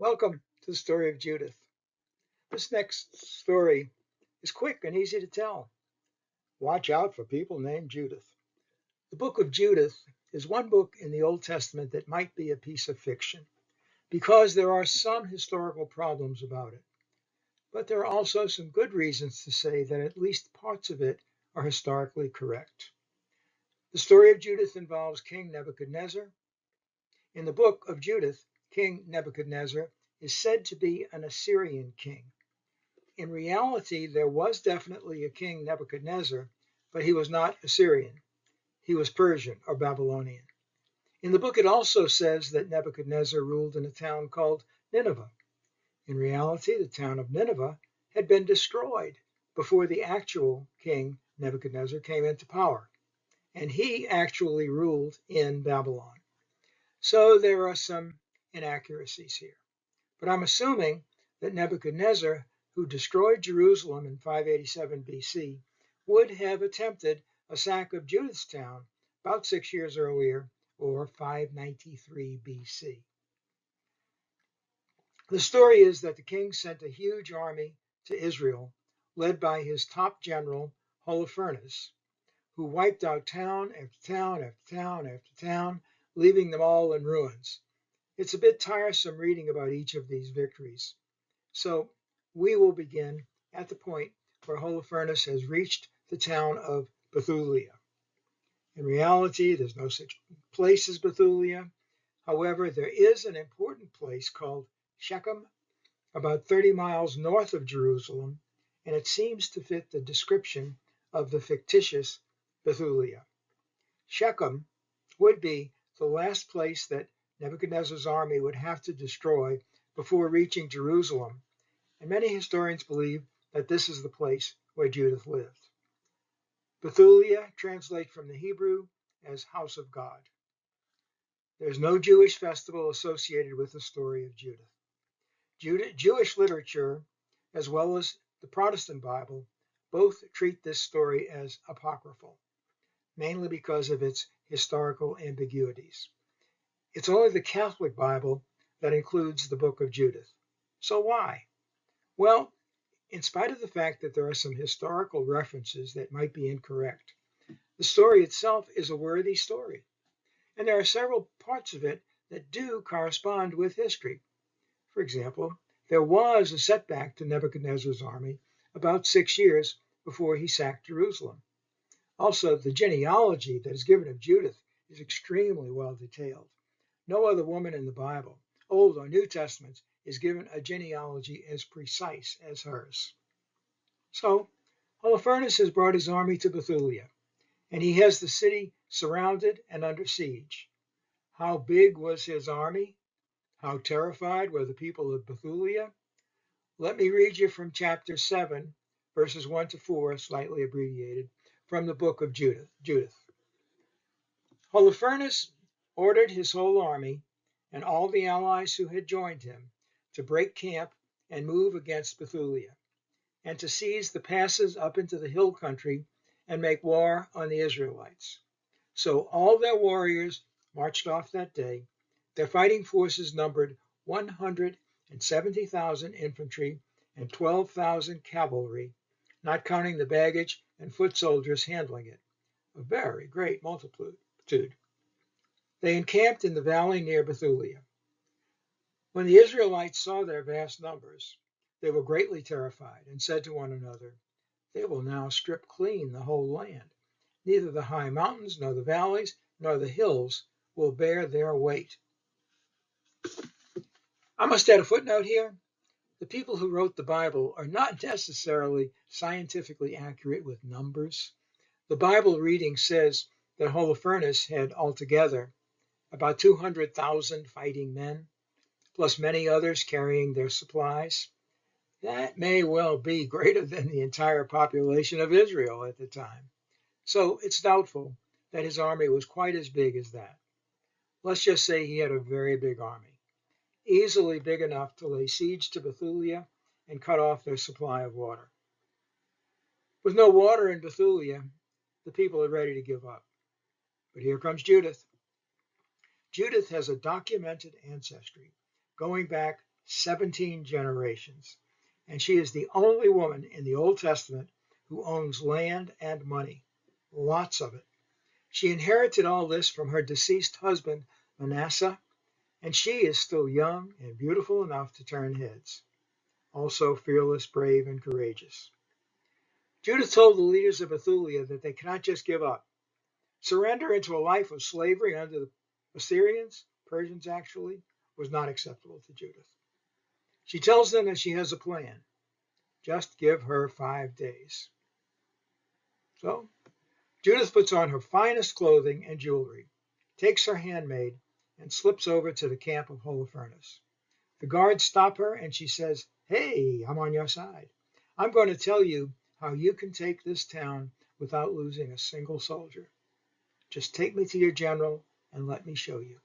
Welcome to the Story of Judith. This next story is quick and easy to tell. Watch out for people named Judith. The Book of Judith is one book in the Old Testament that might be a piece of fiction because there are some historical problems about it. But there are also some good reasons to say that at least parts of it are historically correct. The story of Judith involves King Nebuchadnezzar. In the Book of Judith, King Nebuchadnezzar is said to be an Assyrian king. In reality, there was definitely a king Nebuchadnezzar, but he was not Assyrian. He was Persian or Babylonian. In the book, it also says that Nebuchadnezzar ruled in a town called Nineveh. In reality, the town of Nineveh had been destroyed before the actual king Nebuchadnezzar came into power, and he actually ruled in Babylon. So there are some inaccuracies here. But I'm assuming that Nebuchadnezzar, who destroyed Jerusalem in 587 BC, would have attempted a sack of Judith's town about 6 years earlier, or 593 BC. The story is that the king sent a huge army to Israel, led by his top general, Holofernes, who wiped out town after town after town after town, leaving them all in ruins. It's a bit tiresome reading about each of these victories. So we will begin at the point where Holofernes has reached the town of Bethulia. In reality, there's no such place as Bethulia. However, there is an important place called Shechem, about 30 miles north of Jerusalem, and it seems to fit the description of the fictitious Bethulia. Shechem would be the last place that Nebuchadnezzar's army would have to destroy before reaching Jerusalem, and many historians believe that this is the place where Judith lived. Bethulia translates from the Hebrew as house of God. There's no Jewish festival associated with the story of Judith. Jewish literature, as well as the Protestant Bible, both treat this story as apocryphal, mainly because of its historical ambiguities. It's only the Catholic Bible that includes the Book of Judith. So why? Well, in spite of the fact that there are some historical references that might be incorrect, the story itself is a worthy story. And there are several parts of it that do correspond with history. For example, there was a setback to Nebuchadnezzar's army about 6 years before he sacked Jerusalem. Also, the genealogy that is given of Judith is extremely well detailed. No other woman in the Bible, Old or New Testaments, is given a genealogy as precise as hers. So, Holofernes has brought his army to Bethulia, and he has the city surrounded and under siege. How big was his army? How terrified were the people of Bethulia? Let me read you from chapter 7, verses 1 to 4, slightly abbreviated, from the Book of Judith. Holofernes ordered his whole army and all the allies who had joined him to break camp and move against Bethulia, and to seize the passes up into the hill country and make war on the Israelites. So all their warriors marched off that day. Their fighting forces numbered 170,000 infantry and 12,000 cavalry, not counting the baggage and foot soldiers handling it, a very great multitude. They encamped in the valley near Bethulia. When the Israelites saw their vast numbers, they were greatly terrified and said to one another, "They will now strip clean the whole land. Neither the high mountains, nor the valleys, nor the hills will bear their weight." I must add a footnote here. The people who wrote the Bible are not necessarily scientifically accurate with numbers. The Bible reading says that Holofernes had altogether about 200,000 fighting men, plus many others carrying their supplies. That may well be greater than the entire population of Israel at the time. So it's doubtful that his army was quite as big as that. Let's just say he had a very big army, easily big enough to lay siege to Bethulia and cut off their supply of water. With no water in Bethulia, the people are ready to give up. But here comes Judith. Judith has a documented ancestry going back 17 generations. And she is the only woman in the Old Testament who owns land and money. Lots of it. She inherited all this from her deceased husband, Manasseh, and she is still young and beautiful enough to turn heads. Also fearless, brave, and courageous. Judith told the leaders of Bethulia that they cannot just give up. Surrender into a life of slavery under the Assyrians, Persians actually, was not acceptable to Judith. She tells them that she has a plan. Just give her 5 days. So, Judith puts on her finest clothing and jewelry, takes her handmaid, and slips over to the camp of Holofernes. The guards stop her and she says, "Hey, I'm on your side. I'm going to tell you how you can take this town without losing a single soldier. Just take me to your general and let me show you."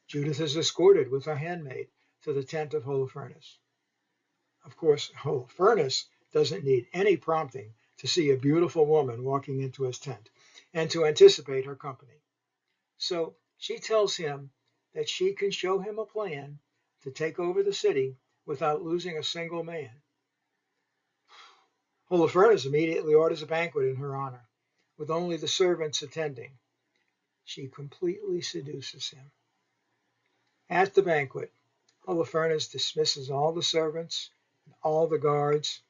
Judith is escorted with her handmaid to the tent of Holofernes. Of course, Holofernes doesn't need any prompting to see a beautiful woman walking into his tent and to anticipate her company. So she tells him that she can show him a plan to take over the city without losing a single man. Holofernes immediately orders a banquet in her honor, with only the servants attending. She completely seduces him. At the banquet, Holofernes dismisses all the servants and all the guards,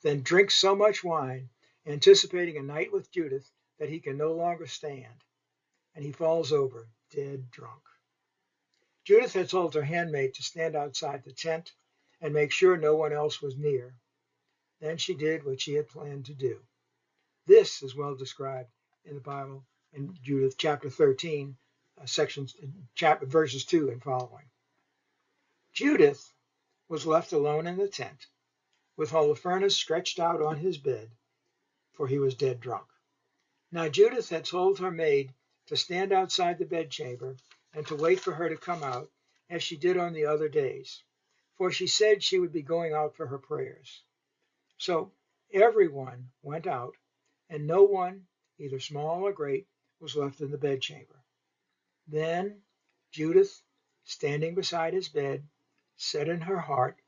then drinks so much wine, anticipating a night with Judith, that he can no longer stand, and he falls over, dead drunk. Judith had told her handmaid to stand outside the tent and make sure no one else was near. Then she did what she had planned to do. This is well described in the Bible in Judith chapter 13, verses 2 and following. Judith was left alone in the tent, with Holofernes stretched out on his bed, for he was dead drunk. Now Judith had told her maid to stand outside the bedchamber and to wait for her to come out, as she did on the other days, for she said she would be going out for her prayers. So everyone went out, and no one, either small or great, was left in the bedchamber. Then Judith, standing beside his bed, said in her heart,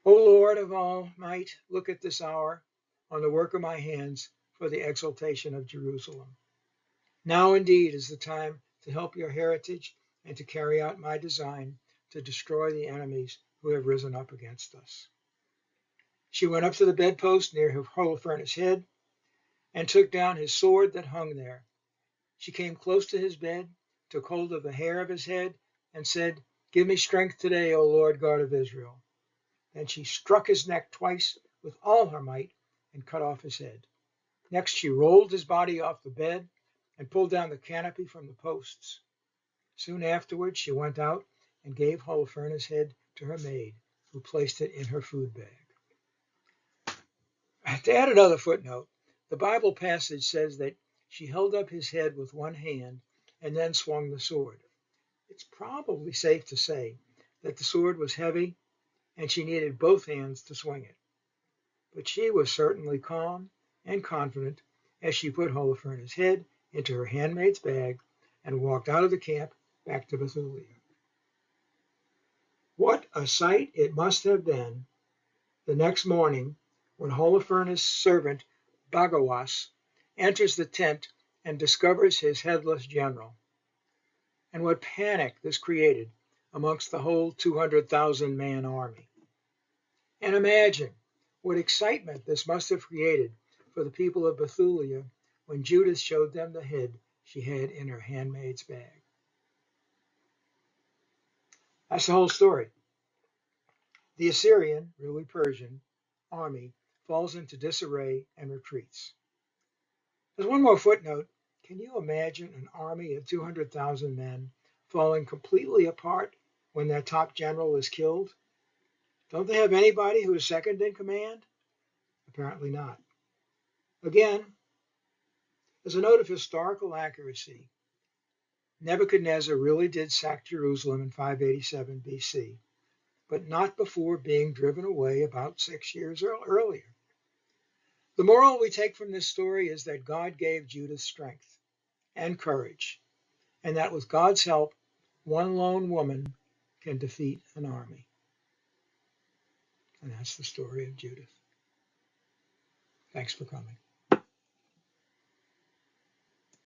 "O Lord of all might, look at this hour on the work of my hands for the exaltation of Jerusalem. Now indeed is the time to help your heritage and to carry out my design to destroy the enemies who have risen up against us." She went up to the bedpost near Holofernes' head and took down his sword that hung there. She came close to his bed, took hold of the hair of his head, and said, "Give me strength today, O Lord God of Israel." Then she struck his neck twice with all her might and cut off his head. Next she rolled his body off the bed and pulled down the canopy from the posts. Soon afterwards she went out and gave Holofernes' head to her maid, who placed it in her food bag. To add another footnote, the Bible passage says that she held up his head with one hand and then swung the sword. It's probably safe to say that the sword was heavy and she needed both hands to swing it. But she was certainly calm and confident as she put Holofernes' head into her handmaid's bag and walked out of the camp back to Bethulia. What a sight it must have been the next morning when Holofernes' servant Bagawas enters the tent and discovers his headless general. And what panic this created amongst the whole 200,000-man army. And imagine what excitement this must have created for the people of Bethulia when Judith showed them the head she had in her handmaid's bag. That's the whole story. The Assyrian, really Persian, army falls into disarray and retreats. There's one more footnote. Can you imagine an army of 200,000 men falling completely apart when their top general is killed? Don't they have anybody who is second in command? Apparently not. Again, as a note of historical accuracy, Nebuchadnezzar really did sack Jerusalem in 587 BC, but not before being driven away about 6 years earlier. The moral we take from this story is that God gave Judith strength and courage, and that with God's help, one lone woman can defeat an army. And that's the story of Judith. Thanks for coming.